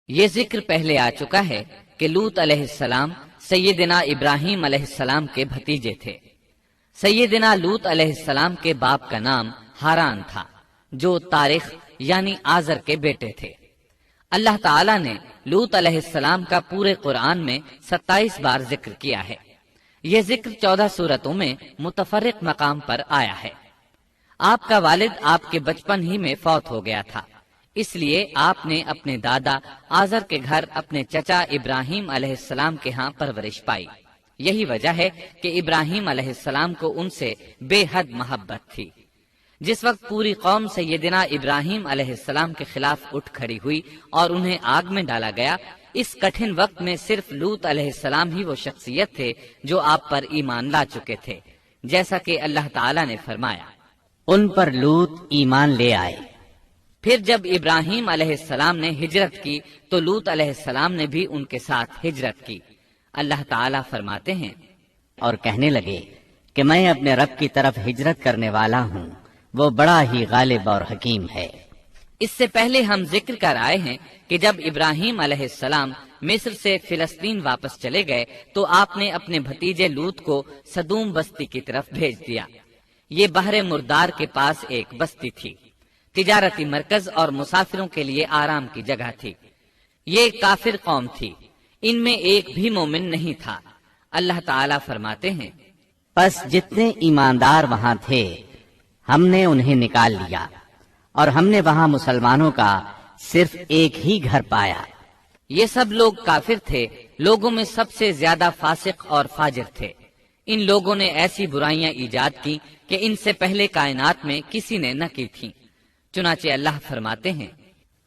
یہ ذکر پہلے آ چکا ہے کہ لوط علیہ السلام سیدنا ابراہیم علیہ السلام کے بھتیجے تھے۔ سیدنا لوط علیہ السلام کے باپ کا نام ہاران تھا، جو تارخ یعنی آزر کے بیٹے تھے۔ اللہ تعالیٰ نے لوط علیہ السلام کا پورے قرآن میں 27 بار ذکر کیا ہے۔ یہ ذکر 14 سورتوں میں متفرق مقام پر آیا ہے۔ آپ کا والد آپ کے بچپن ہی میں فوت ہو گیا تھا، اس لیے آپ نے اپنے دادا آزر کے گھر اپنے چچا ابراہیم علیہ السلام کے ہاں پرورش پائی۔ یہی وجہ ہے کہ ابراہیم علیہ السلام کو ان سے بے حد محبت تھی۔ جس وقت پوری قوم سیدنا ابراہیم علیہ السلام کے خلاف اٹھ کھڑی ہوئی اور انہیں آگ میں ڈالا گیا، اس کٹھن وقت میں صرف لوط علیہ السلام ہی وہ شخصیت تھے جو آپ پر ایمان لا چکے تھے، جیسا کہ اللہ تعالیٰ نے فرمایا، ان پر لوط ایمان لے آئے۔ پھر جب ابراہیم علیہ السلام نے ہجرت کی تو لوط علیہ السلام نے بھی ان کے ساتھ ہجرت کی۔ اللہ تعالیٰ فرماتے ہیں، اور کہنے لگے کہ میں اپنے رب کی طرف ہجرت کرنے والا ہوں، وہ بڑا ہی غالب اور حکیم ہے۔ اس سے پہلے ہم ذکر کر آئے ہیں کہ جب ابراہیم علیہ السلام مصر سے فلسطین واپس چلے گئے تو آپ نے اپنے بھتیجے لوط کو سدوم بستی کی طرف بھیج دیا۔ یہ بحر مردار کے پاس ایک بستی تھی، تجارتی مرکز اور مسافروں کے لیے آرام کی جگہ تھی۔ یہ کافر قوم تھی، ان میں ایک بھی مومن نہیں تھا۔ اللہ تعالیٰ فرماتے ہیں، پس جتنے ایماندار وہاں تھے ہم نے انہیں نکال لیا، اور ہم نے وہاں مسلمانوں کا صرف ایک ہی گھر پایا۔ یہ سب لوگ کافر تھے، لوگوں میں سب سے زیادہ فاسق اور فاجر تھے۔ ان لوگوں نے ایسی برائیاں ایجاد کی کہ ان سے پہلے کائنات میں کسی نے نہ کی تھیں۔ چنانچہ اللہ فرماتے ہیں،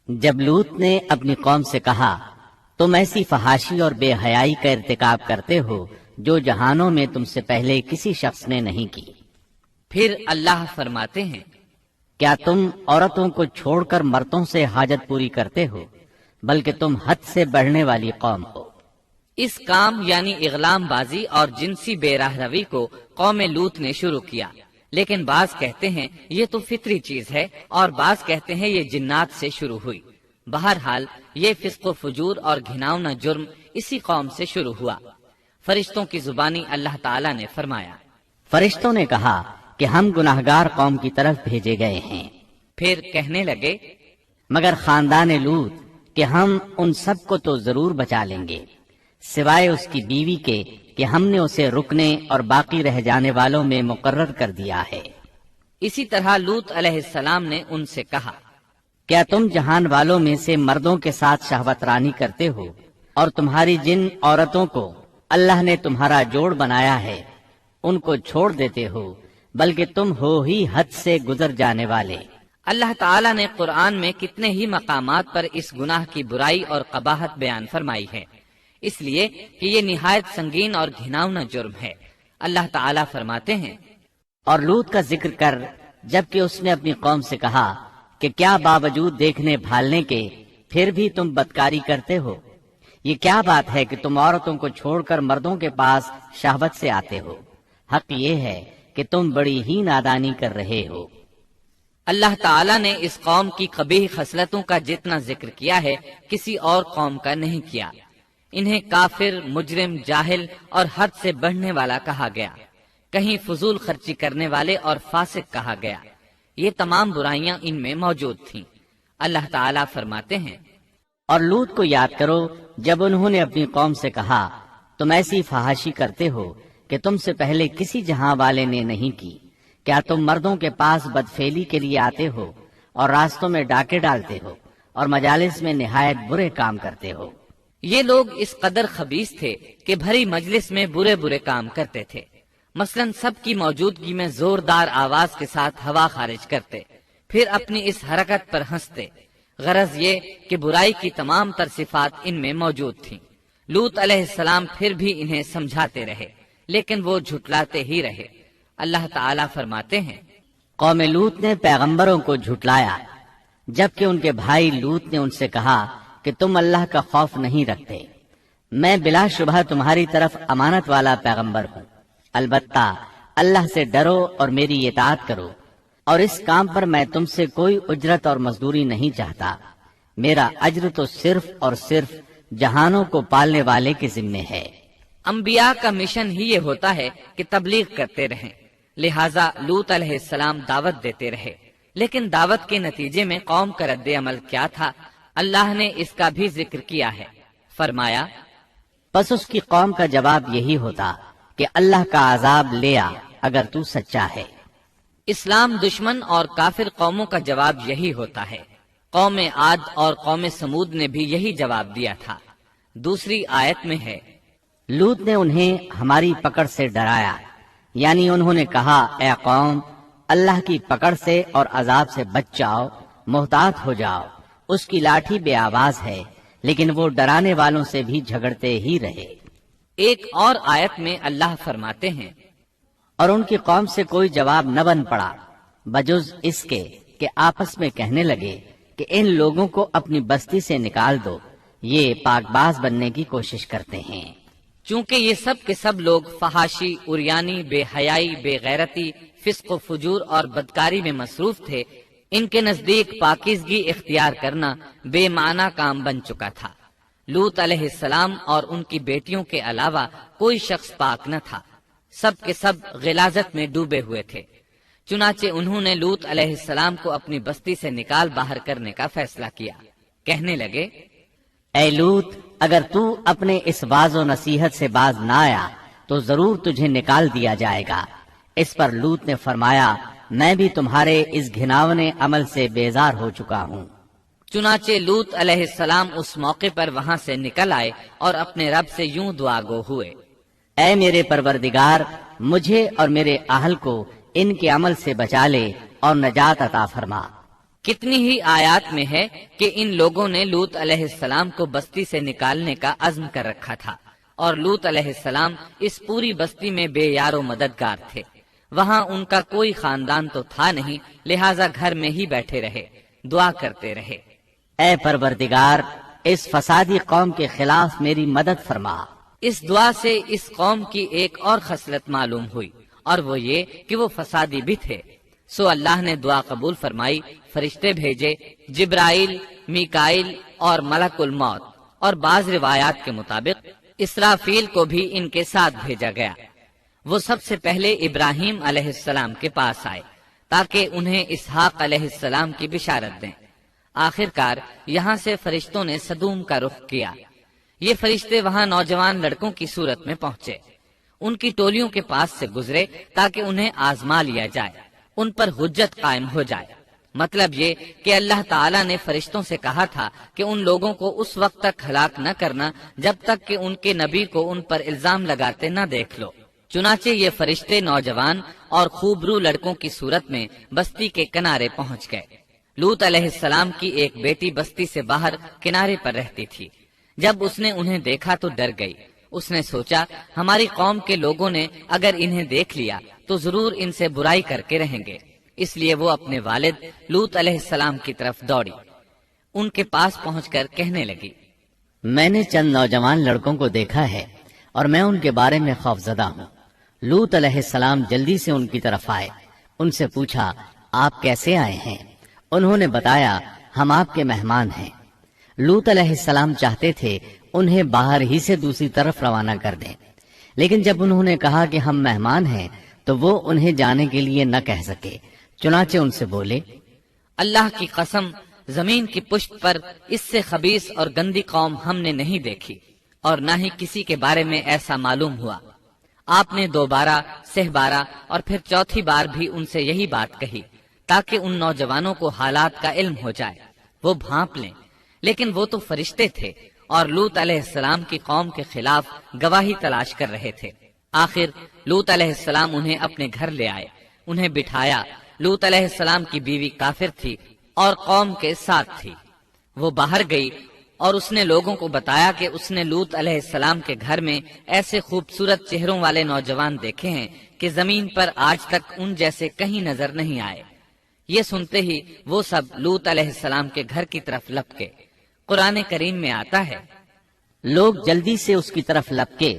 جب لوط نے اپنی قوم سے کہا تم ایسی فحاشی اور بے حیائی کا ارتکاب کرتے ہو جو جہانوں میں تم سے پہلے کسی شخص نے نہیں کی۔ پھر اللہ فرماتے ہیں، کیا تم عورتوں کو چھوڑ کر مردوں سے حاجت پوری کرتے ہو؟ بلکہ تم حد سے بڑھنے والی قوم ہو۔ اس کام یعنی اغلام بازی اور جنسی بے راہ روی کو قوم لوط نے شروع کیا، لیکن بعض کہتے ہیں یہ تو فطری چیز ہے اور بعض کہتے ہیں یہ جنات سے شروع ہوئی۔ بہرحال یہ فسق و فجور اور گھناؤنا جرم اسی قوم سے شروع ہوا۔ فرشتوں کی زبانی اللہ تعالیٰ نے فرمایا، فرشتوں نے کہا کہ ہم گناہگار قوم کی طرف بھیجے گئے ہیں۔ پھر کہنے لگے، مگر خاندان لوط کہ ہم ان سب کو تو ضرور بچا لیں گے، سوائے اس کی بیوی کے کہ ہم نے اسے رکنے اور باقی رہ جانے والوں میں مقرر کر دیا ہے۔ اسی طرح لوط علیہ السلام نے ان سے کہا، کیا تم جہان والوں میں سے مردوں کے ساتھ شہوت رانی کرتے ہو اور تمہاری جن عورتوں کو اللہ نے تمہارا جوڑ بنایا ہے ان کو چھوڑ دیتے ہو، بلکہ تم ہو ہی حد سے گزر جانے والے۔ اللہ تعالیٰ نے قرآن میں کتنے ہی مقامات پر اس گناہ کی برائی اور قباحت بیان فرمائی ہے، اس لیے کہ یہ نہایت سنگین اور گھناؤنا جرم ہے۔ اللہ تعالیٰ فرماتے ہیں، اور لوط کا ذکر کر جبکہ اس نے اپنی قوم سے کہا کہ کیا باوجود دیکھنے بھالنے کے پھر بھی تم بدکاری کرتے ہو؟ یہ کیا بات ہے کہ تم عورتوں کو چھوڑ کر مردوں کے پاس شہوت سے آتے ہو؟ حق یہ ہے کہ تم بڑی ہی نادانی کر رہے ہو۔ اللہ تعالیٰ نے اس قوم کی قبیح خصلتوں کا جتنا ذکر کیا ہے کسی اور قوم کا نہیں کیا۔ انہیں کافر، مجرم، جاہل اور حد سے بڑھنے والا کہا گیا، کہیں فضول خرچی کرنے والے اور فاسق کہا گیا۔ یہ تمام برائیاں ان میں موجود تھیں۔ اللہ تعالیٰ فرماتے ہیں، اور لوط کو یاد کرو جب انہوں نے اپنی قوم سے کہا تم ایسی فحاشی کرتے ہو کہ تم سے پہلے کسی جہاں والے نے نہیں کی۔ کیا تم مردوں کے پاس بدفعلی کے لیے آتے ہو اور راستوں میں ڈاکے ڈالتے ہو اور مجالس میں نہایت برے کام کرتے ہو؟ یہ لوگ اس قدر خبیث تھے کہ بھری مجلس میں برے برے کام کرتے تھے۔ مثلا سب کی موجودگی میں زوردار آواز کے ساتھ ہوا خارج کرتے، پھر اپنی اس حرکت پر ہنستے۔ غرض یہ کہ برائی کی تمام تر صفات ان میں موجود تھیں۔ لوط علیہ السلام پھر بھی انہیں سمجھاتے رہے، لیکن وہ جھٹلاتے ہی رہے۔ اللہ تعالیٰ فرماتے ہیں، قوم لوط نے پیغمبروں کو جھٹلایا جبکہ ان کے بھائی لوط نے ان سے کہا کہ تم اللہ کا خوف نہیں رکھتے۔ میں بلا شبہ تمہاری طرف امانت والا پیغمبر ہوں، البتہ اللہ سے ڈرو اور میری اطاعت کرو، اور اس کام پر میں تم سے کوئی اجرت اور مزدوری نہیں چاہتا۔ میرا اجر تو صرف اور صرف جہانوں کو پالنے والے کے ذمے ہے۔ انبیاء کا مشن ہی یہ ہوتا ہے کہ تبلیغ کرتے رہیں، لہٰذا لوط علیہ السلام دعوت دیتے رہے، لیکن دعوت کے نتیجے میں قوم کا رد عمل کیا تھا، اللہ نے اس کا بھی ذکر کیا ہے۔ فرمایا، پس اس کی قوم کا جواب یہی ہوتا کہ اللہ کا عذاب لے آ اگر تو سچا ہے۔ اسلام دشمن اور کافر قوموں کا جواب یہی ہوتا ہے۔ قوم عاد اور قوم سمود نے بھی یہی جواب دیا تھا۔ دوسری آیت میں ہے، لوط نے انہیں ہماری پکڑ سے ڈرایا، یعنی انہوں نے کہا، اے قوم، اللہ کی پکڑ سے اور عذاب سے بچ جاؤ، محتاط ہو جاؤ۔ اس کی لاٹھی بے آواز ہے، لیکن وہ ڈرانے والوں سے بھی جھگڑتے ہی رہے۔ ایک اور آیت میں اللہ فرماتے ہیں، اور ان کی قوم سے کوئی جواب نہ بن پڑا بجز اس کے کہ آپس میں کہنے لگے کہ ان لوگوں کو اپنی بستی سے نکال دو، یہ پاک باز بننے کی کوشش کرتے ہیں۔ چونکہ یہ سب کے سب لوگ فحاشی، عریانی، بے حیائی، بے غیرتی، فسق و فجور اور بدکاری میں مصروف تھے، ان کے نزدیک پاکیزگی اختیار کرنا بے معنی کام بن چکا تھا۔ لوط علیہ السلام اور ان کی بیٹیوں کے علاوہ کوئی شخص پاک نہ تھا، سب کے سب غلاظت میں ڈوبے ہوئے تھے۔ چنانچہ انہوں نے لوط علیہ السلام کو اپنی بستی سے نکال باہر کرنے کا فیصلہ کیا۔ کہنے لگے، اے لوط، اگر تو اپنے اس واعظ و نصیحت سے باز نہ آیا تو ضرور تجھے نکال دیا جائے گا۔ اس پر لوط نے فرمایا، میں بھی تمہارے اس گھناونے عمل سے بیزار ہو چکا ہوں۔ چنانچہ لوط علیہ السلام اس موقع پر وہاں سے نکل آئے اور اپنے رب سے یوں دعا گو ہوئے، اے میرے پروردگار، مجھے اور میرے اہل کو ان کے عمل سے بچا لے اور نجات عطا فرما۔ کتنی ہی آیات میں ہے کہ ان لوگوں نے لوط علیہ السلام کو بستی سے نکالنے کا عزم کر رکھا تھا، اور لوط علیہ السلام اس پوری بستی میں بے یار و مددگار تھے۔ وہاں ان کا کوئی خاندان تو تھا نہیں، لہٰذا گھر میں ہی بیٹھے رہے، دعا کرتے رہے، اے پروردگار، اس فسادی قوم کے خلاف میری مدد فرما۔ اس دعا سے اس قوم کی ایک اور خصلت معلوم ہوئی، اور وہ یہ کہ وہ فسادی بھی تھے۔ سو اللہ نے دعا قبول فرمائی، فرشتے بھیجے، جبرائیل، میکائیل اور ملک الموت، اور بعض روایات کے مطابق اسرافیل کو بھی ان کے ساتھ بھیجا گیا۔ وہ سب سے پہلے ابراہیم علیہ السلام کے پاس آئے تاکہ انہیں اسحاق علیہ السلام کی بشارت دیں۔ آخر کار یہاں سے فرشتوں نے سدوم کا رخ کیا۔ یہ فرشتے وہاں نوجوان لڑکوں کی صورت میں پہنچے، ان کی ٹولیوں کے پاس سے گزرے تاکہ انہیں آزما لیا جائے، ان پر حجت قائم ہو جائے۔ مطلب یہ کہ اللہ تعالیٰ نے فرشتوں سے کہا تھا کہ ان لوگوں کو اس وقت تک ہلاک نہ کرنا جب تک کہ ان کے نبی کو ان پر الزام لگاتے نہ دیکھ لو۔ چنانچہ یہ فرشتے نوجوان اور خوبرو لڑکوں کی صورت میں بستی کے کنارے پہنچ گئے۔ لوط علیہ السلام کی ایک بیٹی بستی سے باہر کنارے پر رہتی تھی۔ جب اس نے انہیں دیکھا تو ڈر گئی۔ اس نے سوچا، ہماری قوم کے لوگوں نے اگر انہیں دیکھ لیا تو ضرور ان سے برائی کر کے رہیں گے، اس لیے وہ اپنے والد لوط علیہ السلام کی طرف دوڑی، ان کے پاس پہنچ کر کہنے لگی، میں نے چند نوجوان لڑکوں کو دیکھا ہے اور میں ان کے بارے میں خوفزدہ ہوں۔ لوط علیہ السلام جلدی سے ان کی طرف آئے، ان سے پوچھا، آپ کیسے آئے ہیں؟ انہوں نے بتایا، ہم آپ کے مہمان ہیں۔ لوط علیہ السلام چاہتے تھے انہیں باہر ہی سے دوسری طرف روانہ کر دیں، لیکن جب انہوں نے کہا کہ ہم مہمان ہیں تو وہ انہیں جانے کے لیے نہ کہہ سکے، چنانچہ ان سے بولے، اللہ کی قسم، زمین کی پشت پر اس سے خبیث اور گندی قوم ہم نے نہیں دیکھی، اور نہ ہی کسی کے بارے میں ایسا معلوم ہوا۔ آپ نے 2 بار، 3 بار اور پھر 4تھی بار بھی ان سے یہی بات کہی تاکہ ان نوجوانوں کو حالات کا علم ہو جائے، وہ بھانپ لیں، لیکن وہ تو فرشتے تھے اور لوط علیہ السلام کی قوم کے خلاف گواہی تلاش کر رہے تھے۔ آخر لوط علیہ السلام انہیں اپنے گھر لے آئے، انہیں بٹھایا۔ لوط علیہ السلام کی بیوی کافر تھی اور قوم کے ساتھ تھی۔ وہ باہر گئی اور اس نے لوگوں کو بتایا کہ اس نے لوط علیہ السلام کے گھر میں ایسے خوبصورت چہروں والے نوجوان دیکھے ہیں کہ زمین پر آج تک ان جیسے کہیں نظر نہیں آئے۔ یہ سنتے ہی وہ سب لوط علیہ السلام کے گھر کی طرف لپکے۔ قرآن کریم میں آتا ہے، لوگ جلدی سے اس کی طرف لپکے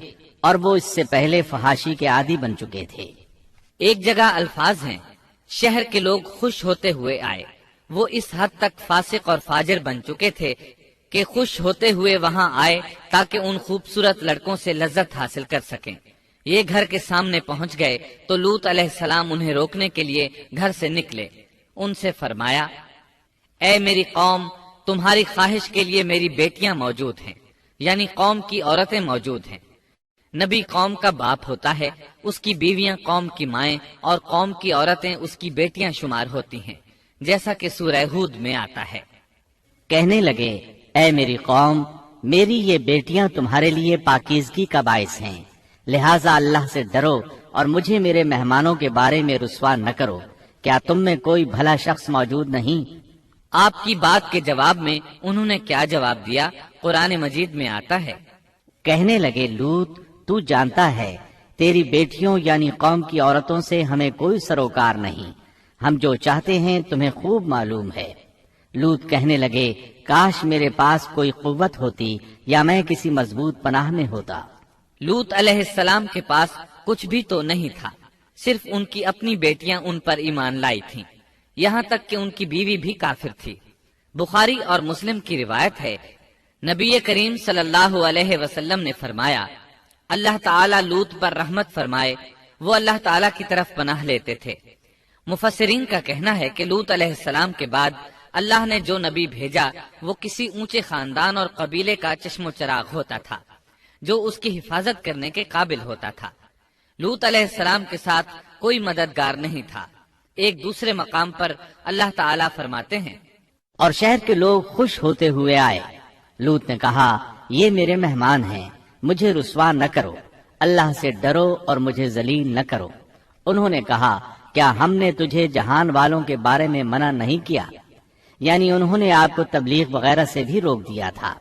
اور وہ اس سے پہلے فحاشی کے عادی بن چکے تھے۔ ایک جگہ الفاظ ہیں، شہر کے لوگ خوش ہوتے ہوئے آئے، وہ اس حد تک فاسق اور فاجر بن چکے تھے کہ خوش ہوتے ہوئے وہاں آئے تاکہ ان خوبصورت لڑکوں سے لذت حاصل کر سکیں۔ یہ گھر کے سامنے پہنچ گئے تو لوط علیہ السلام انہیں روکنے کے لیے گھر سے نکلے۔ ان سے فرمایا، اے میری قوم، تمہاری خواہش کے لیے میری بیٹیاں موجود ہیں، یعنی قوم کی عورتیں موجود ہیں۔ نبی قوم کا باپ ہوتا ہے، اس کی بیویاں قوم کی مائیں اور قوم کی عورتیں اس کی بیٹیاں شمار ہوتی ہیں، جیسا کہ سورہ ہود میں آتا ہے۔ کہنے لگے، اے میری قوم، میری یہ بیٹیاں تمہارے لیے پاکیزگی کا باعث ہیں، لہٰذا اللہ سے ڈرو اور مجھے میرے مہمانوں کے بارے میں رسوا نہ کرو۔ کیا تم میں کوئی بھلا شخص موجود نہیں؟ آپ کی بات کے جواب میں انہوں نے کیا جواب دیا؟ قرآن مجید میں آتا ہے، کہنے لگے، لوط، تو جانتا ہے تیری بیٹیوں یعنی قوم کی عورتوں سے ہمیں کوئی سروکار نہیں، ہم جو چاہتے ہیں تمہیں خوب معلوم ہے۔ لوط کہنے لگے، کاش میرے پاس کوئی قوت ہوتی یا میں کسی مضبوط پناہ میں ہوتا۔ لوط علیہ السلام کے پاس کچھ بھی تو نہیں تھا، صرف ان کی اپنی بیٹیاں ان پر ایمان لائی تھیں، یہاں تک کہ ان کی بیوی بھی کافر تھی۔ بخاری اور مسلم کی روایت ہے، نبی کریم صلی اللہ علیہ وسلم نے فرمایا، اللہ تعالیٰ لوط پر رحمت فرمائے، وہ اللہ تعالیٰ کی طرف پناہ لیتے تھے۔ مفسرین کا کہنا ہے کہ لوط علیہ السلام کے بعد اللہ نے جو نبی بھیجا وہ کسی اونچے خاندان اور قبیلے کا چشم و چراغ ہوتا تھا جو اس کی حفاظت کرنے کے قابل ہوتا تھا۔ لوط علیہ السلام کے ساتھ کوئی مددگار نہیں تھا۔ ایک دوسرے مقام پر اللہ تعالیٰ فرماتے ہیں، اور شہر کے لوگ خوش ہوتے ہوئے آئے۔ لوط نے کہا، یہ میرے مہمان ہیں، مجھے رسوا نہ کرو، اللہ سے ڈرو اور مجھے ذلیل نہ کرو۔ انہوں نے کہا، کیا ہم نے تجھے جہان والوں کے بارے میں منع نہیں کیا؟ یعنی انہوں نے آپ کو تبلیغ وغیرہ سے بھی روک دیا تھا۔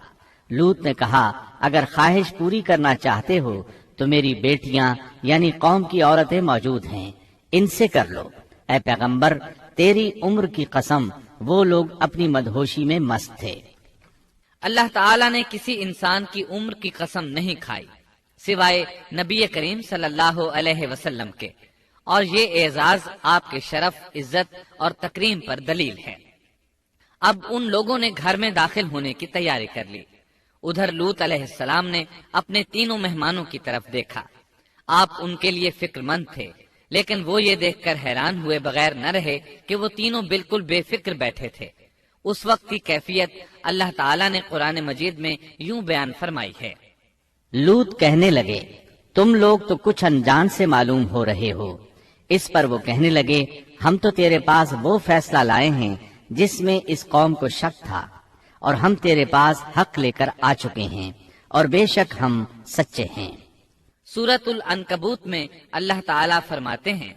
لوط نے کہا، اگر خواہش پوری کرنا چاہتے ہو تو میری بیٹیاں یعنی قوم کی عورتیں موجود ہیں، ان سے کر لو۔ اے پیغمبر، تیری عمر کی قسم، وہ لوگ اپنی مدہوشی میں مست تھے۔ اللہ تعالیٰ نے کسی انسان کی عمر کی قسم نہیں کھائی سوائے نبی کریم صلی اللہ علیہ وسلم کے، اور یہ اعزاز آپ کے شرف، عزت اور تکریم پر دلیل ہے۔ اب ان لوگوں نے گھر میں داخل ہونے کی تیاری کر لی۔ ادھر لوط علیہ السلام نے اپنے تینوں مہمانوں کی طرف دیکھا۔ آپ ان کے لیے فکر مند تھے، لیکن وہ یہ دیکھ کر حیران ہوئے بغیر نہ رہے کہ وہ تینوں بالکل بے فکر بیٹھے تھے۔ اس وقت کی کیفیت اللہ تعالیٰ نے قرآن مجید میں یوں بیان فرمائی ہے، لوط کہنے لگے، تم لوگ تو کچھ انجان سے معلوم ہو رہے ہو۔ اس پر وہ کہنے لگے، ہم تو تیرے پاس وہ فیصلہ لائے ہیں جس میں اس قوم کو شک تھا، اور ہم تیرے پاس حق لے کر آ چکے ہیں، اور بے شک ہم سچے ہیں۔ سورۃ العنکبوت میں اللہ تعالیٰ فرماتے ہیں،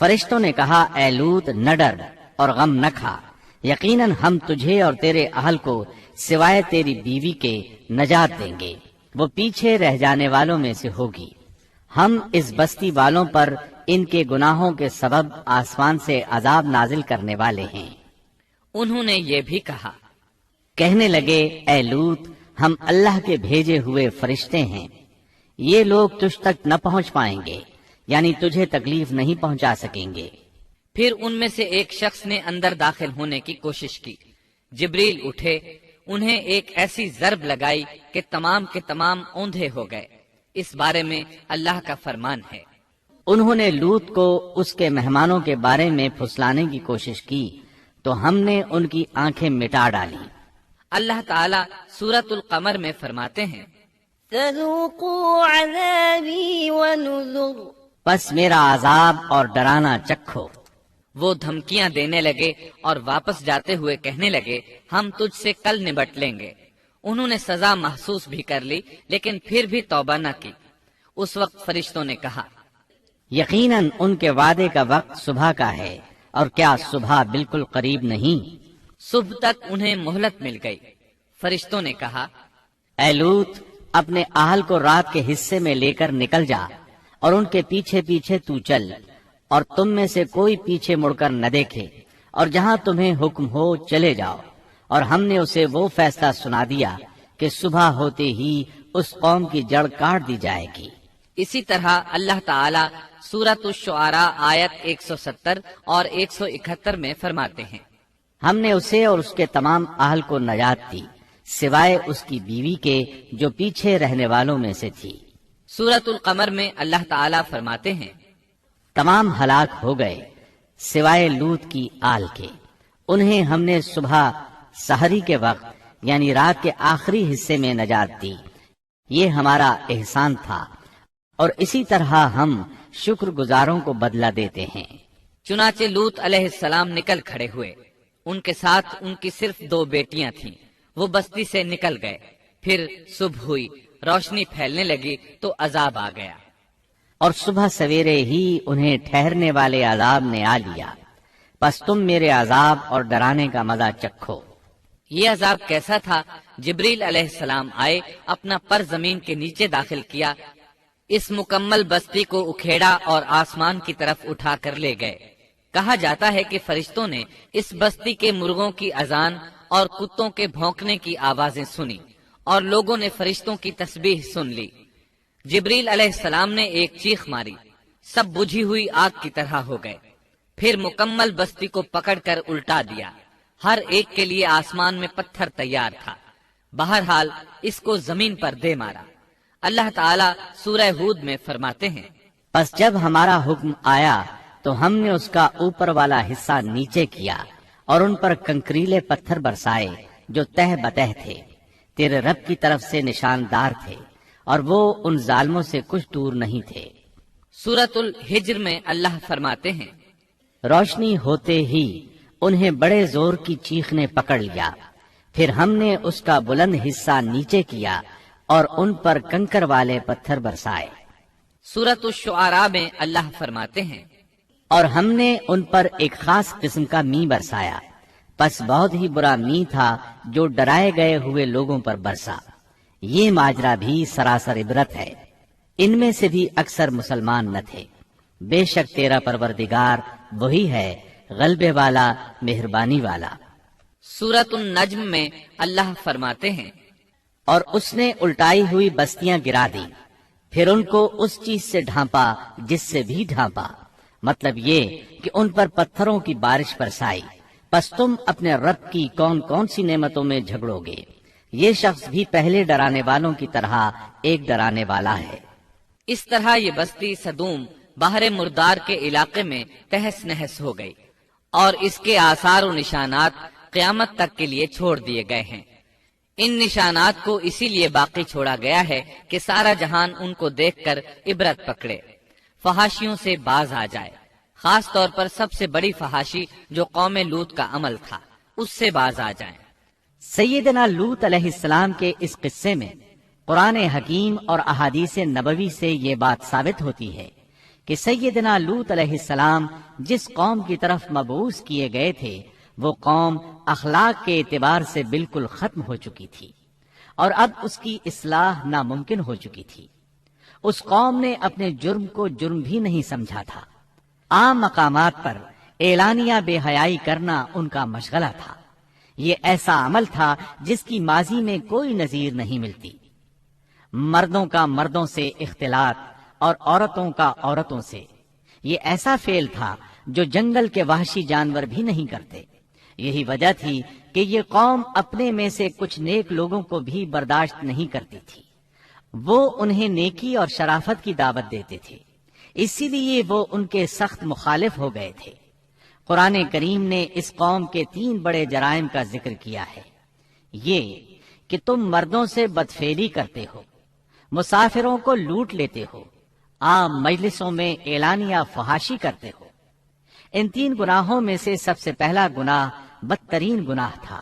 فرشتوں نے کہا، اے لوط، نہ ڈر اور غم نہ کھا، یقیناً ہم تجھے اور تیرے اہل کو سوائے تیری بیوی کے نجات دیں گے، وہ پیچھے رہ جانے والوں میں سے ہوگی۔ ہم اس بستی والوں پر ان کے گناہوں کے سبب آسمان سے عذاب نازل کرنے والے ہیں۔ انہوں نے یہ بھی کہا، کہنے لگے، اے لوط، ہم اللہ کے بھیجے ہوئے فرشتے ہیں، یہ لوگ تجھ تک نہ پہنچ پائیں گے، یعنی تجھے تکلیف نہیں پہنچا سکیں گے۔ پھر ان میں سے ایک شخص نے اندر داخل ہونے کی کوشش کی۔ جبریل اٹھے، انہیں ایک ایسی ضرب لگائی کہ تمام کے تمام اوندھے ہو گئے۔ اس بارے میں اللہ کا فرمان ہے، انہوں نے لوط کو اس کے مہمانوں کے بارے میں پھسلانے کی کوشش کی تو ہم نے ان کی آنکھیں مٹا ڈالی۔ اللہ تعالیٰ سورۃ القمر میں فرماتے ہیں، فذوقوا عذابی ونذر، پس میرا عذاب اور ڈرانا چکھو۔ وہ دھمکیاں دینے لگے اور واپس جاتے ہوئے کہنے لگے، ہم تجھ سے کل نبٹ لیں گے۔ انہوں نے سزا محسوس بھی کر لی لیکن پھر بھی توبہ نہ کی۔ اس وقت فرشتوں نے کہا، یقیناً ان کے وعدے کا وقت صبح کا ہے، اور کیا صبح بالکل قریب نہیں؟ صبح تک انہیں مہلت مل گئی۔ فرشتوں نے کہا، اے لوط، اپنے اہل کو رات کے حصے میں لے کر نکل جا، اور ان کے پیچھے پیچھے تو چل، اور تم میں سے کوئی پیچھے مڑ کر نہ دیکھے، اور جہاں تمہیں حکم ہو چلے جاؤ۔ اور ہم نے اسے وہ فیصلہ سنا دیا کہ صبح ہوتے ہی اس قوم کی جڑ کاٹ دی جائے گی۔ اسی طرح اللہ تعالیٰ سورۃ الشعراء آیت 170 اور 171 میں فرماتے ہیں، ہم نے اسے اور اس کے تمام اہل کو نجات دی سوائے اس کی بیوی کے جو پیچھے رہنے والوں میں سے تھی۔ سورۃ القمر میں اللہ تعالیٰ فرماتے ہیں، تمام ہلاک ہو گئے سوائے لوط کی آل کے، انہیں ہم نے صبح سحری کے وقت یعنی رات کے آخری حصے میں نجات دی، یہ ہمارا احسان تھا اور اسی طرح ہم شکر گزاروں کو بدلہ دیتے ہیں۔ چنانچہ لوط علیہ السلام نکل کھڑے ہوئے، ان کے ساتھ ان کی صرف 2 بیٹیاں تھیں، وہ بستی سے نکل گئے۔ پھر صبح ہوئی، روشنی پھیلنے لگی تو عذاب آ گیا، اور صبح سویرے ہی انہیں ٹھہرنے والے عذاب نے آ لیا، پس تم میرے عذاب اور ڈرانے کا مزہ چکھو۔ یہ عذاب کیسا تھا؟ جبریل علیہ السلام آئے، اپنا پر زمین کے نیچے داخل کیا، اس مکمل بستی کو اکھیڑا اور آسمان کی طرف اٹھا کر لے گئے۔ کہا جاتا ہے کہ فرشتوں نے اس بستی کے مرغوں کی اذان اور کتوں کے بھونکنے کی آوازیں سنی اور لوگوں نے فرشتوں کی تسبیح سن لی۔ جبریل علیہ السلام نے ایک چیخ ماری، سب بجھی ہوئی آگ کی طرح ہو گئے، پھر مکمل بستی کو پکڑ کر الٹا دیا، ہر ایک کے لیے آسمان میں پتھر تیار تھا، بہرحال اس کو زمین پر دے مارا۔ اللہ تعالیٰ سورہ ہود میں فرماتے ہیں، پس جب ہمارا حکم آیا تو ہم نے اس کا اوپر والا حصہ نیچے کیا اور ان پر کنکریلے پتھر برسائے جو تہ بتہ تھے، تیرے رب کی طرف سے نشاندار تھے اور وہ ان ظالموں سے کچھ دور نہیں تھے۔ سورۃ الحجر میں اللہ فرماتے ہیں، روشنی ہوتے ہی انہیں بڑے زور کی چیخ نے پکڑ لیا، پھر ہم نے اس کا بلند حصہ نیچے کیا اور ان پر کنکر والے پتھر برسائے۔ سورۃ الشعراء میں اللہ فرماتے ہیں، اور ہم نے ان پر ایک خاص قسم کا می برسایا، پس بہت ہی برا می تھا جو ڈرائے گئے ہوئے لوگوں پر برسا۔ یہ ماجرا بھی سراسر عبرت ہے، ان میں سے بھی اکثر مسلمان نہ تھے۔ بے شک تیرا پروردگار وہی ہے غلبے والا، مہربانی والا۔ سورۃ النجم میں اللہ فرماتے ہیں، اور اس نے الٹائی ہوئی بستیاں گرا دی، پھر ان کو اس چیز سے ڈھانپا جس سے بھی ڈھانپا، مطلب یہ کہ ان پر پتھروں کی بارش برسائی۔ پس تم اپنے رب کی کون کون سی نعمتوں میں جھگڑو گے؟ یہ شخص بھی پہلے ڈرانے والوں کی طرح ایک ڈرانے والا ہے۔ اس طرح یہ بستی سدوم بحر مردار کے علاقے میں تہس نہس ہو گئی اور اس کے آثار و نشانات قیامت تک کے لیے چھوڑ دیے گئے ہیں۔ ان نشانات کو اسی لیے باقی چھوڑا گیا ہے کہ سارا جہان ان کو دیکھ کر عبرت پکڑے، فحاشیوں سے باز آ جائے، خاص طور پر سب سے بڑی فحاشی جو قوم لوط کا عمل تھا اس سے باز آ جائیں۔ سیدنا لوط علیہ السلام کے اس قصے میں قرآن حکیم اور احادیث نبوی سے یہ بات ثابت ہوتی ہے کہ سیدنا لوط علیہ السلام جس قوم کی طرف مبعوث کیے گئے تھے وہ قوم اخلاق کے اعتبار سے بالکل ختم ہو چکی تھی اور اب اس کی اصلاح ناممکن ہو چکی تھی۔ اس قوم نے اپنے جرم کو جرم بھی نہیں سمجھا تھا، عام مقامات پر اعلانیہ بے حیائی کرنا ان کا مشغلہ تھا۔ یہ ایسا عمل تھا جس کی ماضی میں کوئی نظیر نہیں ملتی۔ مردوں کا مردوں سے اختلاط اور عورتوں کا عورتوں سے، یہ ایسا فعل تھا جو جنگل کے وحشی جانور بھی نہیں کرتے۔ یہی وجہ تھی کہ یہ قوم اپنے میں سے کچھ نیک لوگوں کو بھی برداشت نہیں کرتی تھی، وہ انہیں نیکی اور شرافت کی دعوت دیتے تھے، اسی لیے وہ ان کے سخت مخالف ہو گئے تھے۔ قرآن کریم نے اس قوم کے 3 بڑے جرائم کا ذکر کیا ہے، یہ کہ تم مردوں سے بدفعلی کرتے ہو، مسافروں کو لوٹ لیتے ہو، عام مجلسوں میں اعلانیہ فحاشی کرتے ہو۔ ان 3 گناہوں میں سے سب سے پہلا گناہ بدترین گناہ تھا۔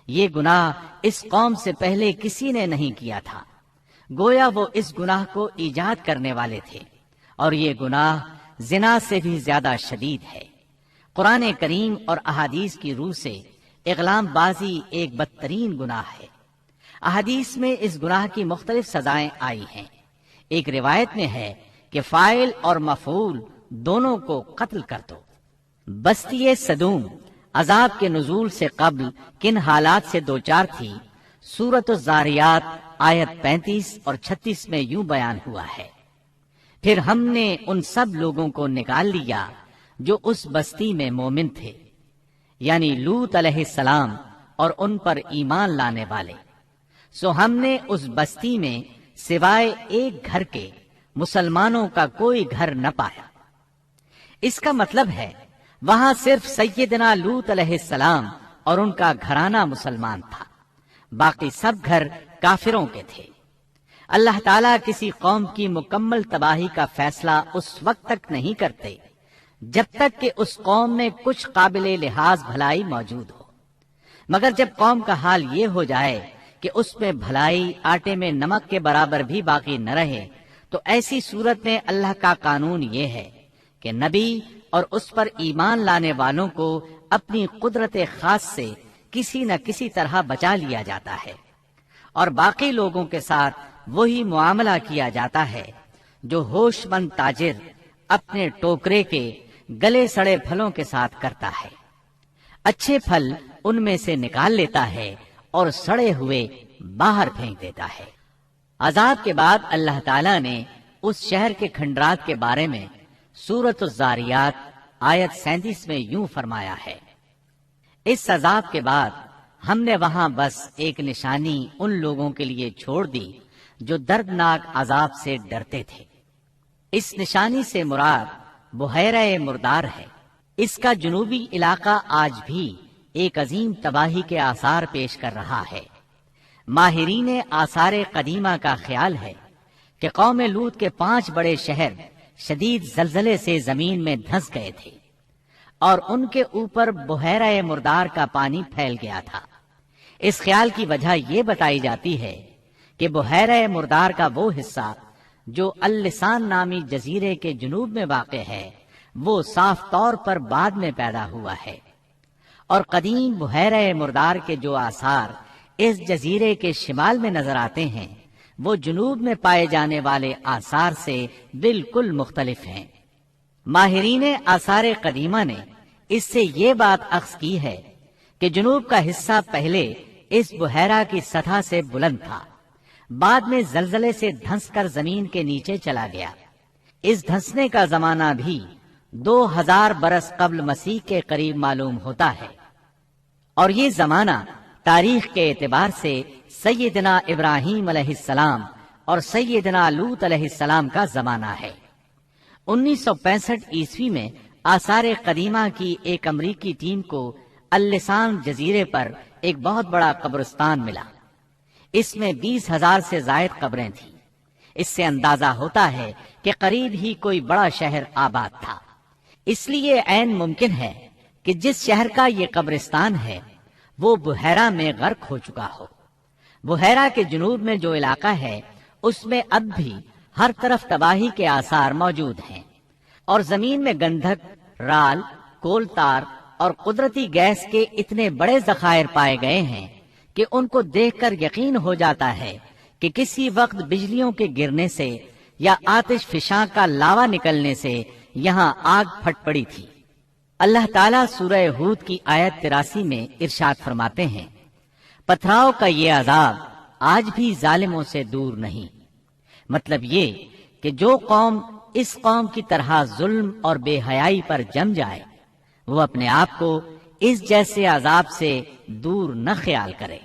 یہ گناہ اس قوم سے پہلے کسی نے نہیں کیا تھا، گویا وہ اس گناہ کو ایجاد کرنے والے تھے، اور یہ گناہ زنا سے بھی زیادہ شدید ہے۔ قرآن کریم اور احادیث کی روح سے اغلام بازی ایک بدترین گناہ ہے۔ احادیث میں اس گناہ کی مختلف سزائیں آئی ہیں۔ ایک روایت میں ہے کہ فاعل اور مفعول دونوں کو قتل کر دو۔ بستی سدوم عذاب کے نزول سے قبل کن حالات سے دوچار تھی، سورۃ الزاریات آیت 35 اور 36 میں یوں بیان ہوا ہے، پھر ہم نے ان سب لوگوں کو نکال لیا جو اس بستی میں مومن تھے، یعنی لوط علیہ السلام اور ان پر ایمان لانے والے۔ سو ہم نے اس بستی میں سوائے ایک گھر کے مسلمانوں کا کوئی گھر نہ پایا۔ اس کا مطلب ہے وہاں صرف سیدنا لوط علیہ السلام اور ان کا گھرانہ مسلمان تھا، باقی سب گھر کافروں کے تھے۔ اللہ تعالیٰ کسی قوم کی مکمل تباہی کا فیصلہ اس وقت تک نہیں کرتے جب تک کہ اس قوم میں کچھ قابل لحاظ بھلائی موجود ہو، مگر جب قوم کا حال یہ ہو جائے کہ اس میں بھلائی آٹے میں نمک کے برابر بھی باقی نہ رہے، تو ایسی صورت میں اللہ کا قانون یہ ہے کہ نبی اور اس پر ایمان لانے والوں کو اپنی قدرت خاص سے کسی نہ کسی طرح بچا لیا جاتا ہے، اور باقی لوگوں کے ساتھ وہی معاملہ کیا جاتا ہے جو ہوش مند تاجر اپنے ٹوکرے کے گلے سڑے پھلوں کے ساتھ کرتا ہے۔ اچھے پھل ان میں سے نکال لیتا ہے اور سڑے ہوئے باہر پھینک دیتا ہے۔ عذاب کے بعد اللہ تعالیٰ نے اس شہر کے کھنڈرات کے بارے میں سورۃ الزاریات آیت 37 میں یوں فرمایا ہے، اس عذاب کے بعد ہم نے وہاں بس ایک نشانی ان لوگوں کے لیے چھوڑ دی جو دردناک عذاب سے ڈرتے تھے۔ اس نشانی سے مراد بحیرہ مردار ہے۔ اس کا جنوبی علاقہ آج بھی ایک عظیم تباہی کے آثار پیش کر رہا ہے۔ ماہرین آثار قدیمہ کا خیال ہے کہ قوم لوط کے 5 بڑے شہر شدید زلزلے سے زمین میں دھنس گئے تھے اور ان کے اوپر بحیرہ مردار کا پانی پھیل گیا تھا۔ اس خیال کی وجہ یہ بتائی جاتی ہے کہ بحیرہ مردار کا وہ حصہ جو اللسان نامی جزیرے کے جنوب میں واقع ہے وہ صاف طور پر بعد میں پیدا ہوا ہے، اور قدیم بحیرہ مردار کے جو آثار اس جزیرے کے شمال میں نظر آتے ہیں وہ جنوب میں پائے جانے والے آثار سے بالکل مختلف ہیں۔ ماہرین آثار قدیمہ نے اس سے یہ بات اخذ کی ہے کہ جنوب کا حصہ پہلے اس بحیرہ کی سطح سے بلند تھا، بعد میں زلزلے سے دھنس کر زمین کے نیچے چلا گیا۔ اس دھنسنے کا زمانہ بھی 2000 برس قبل مسیح کے قریب معلوم ہوتا ہے، اور یہ زمانہ تاریخ کے اعتبار سے سیدنا ابراہیم علیہ السلام اور سیدنا لوط علیہ السلام کا زمانہ ہے۔ 1965 عیسوی میں آثار قدیمہ کی ایک امریکی ٹیم کو اللسان جزیرے پر ایک بہت بڑا قبرستان ملا۔ اس میں 20,000 سے زائد قبریں تھیں۔ اس سے اندازہ ہوتا ہے کہ قریب ہی کوئی بڑا شہر آباد تھا۔ اس لیے عین ممکن ہے کہ جس شہر کا یہ قبرستان ہے وہ بحیرہ میں غرق ہو چکا ہو۔ بحیرہ کے جنوب میں جو علاقہ ہے اس میں اب بھی ہر طرف تباہی کے آثار موجود ہیں، اور زمین میں گندھک، رال، کول تار اور قدرتی گیس کے اتنے بڑے ذخائر پائے گئے ہیں کہ ان کو دیکھ کر یقین ہو جاتا ہے کہ کسی وقت بجلیوں کے گرنے سے یا آتش فشاں کا لاوا نکلنے سے یہاں آگ پھٹ پڑی تھی۔ اللہ تعالیٰ سورہ ہود کی آیت 83 میں ارشاد فرماتے ہیں، پتھراؤ کا یہ عذاب آج بھی ظالموں سے دور نہیں۔ مطلب یہ کہ جو قوم اس قوم کی طرح ظلم اور بے حیائی پر جم جائے وہ اپنے آپ کو اس جیسے عذاب سے دور نہ خیال کرے۔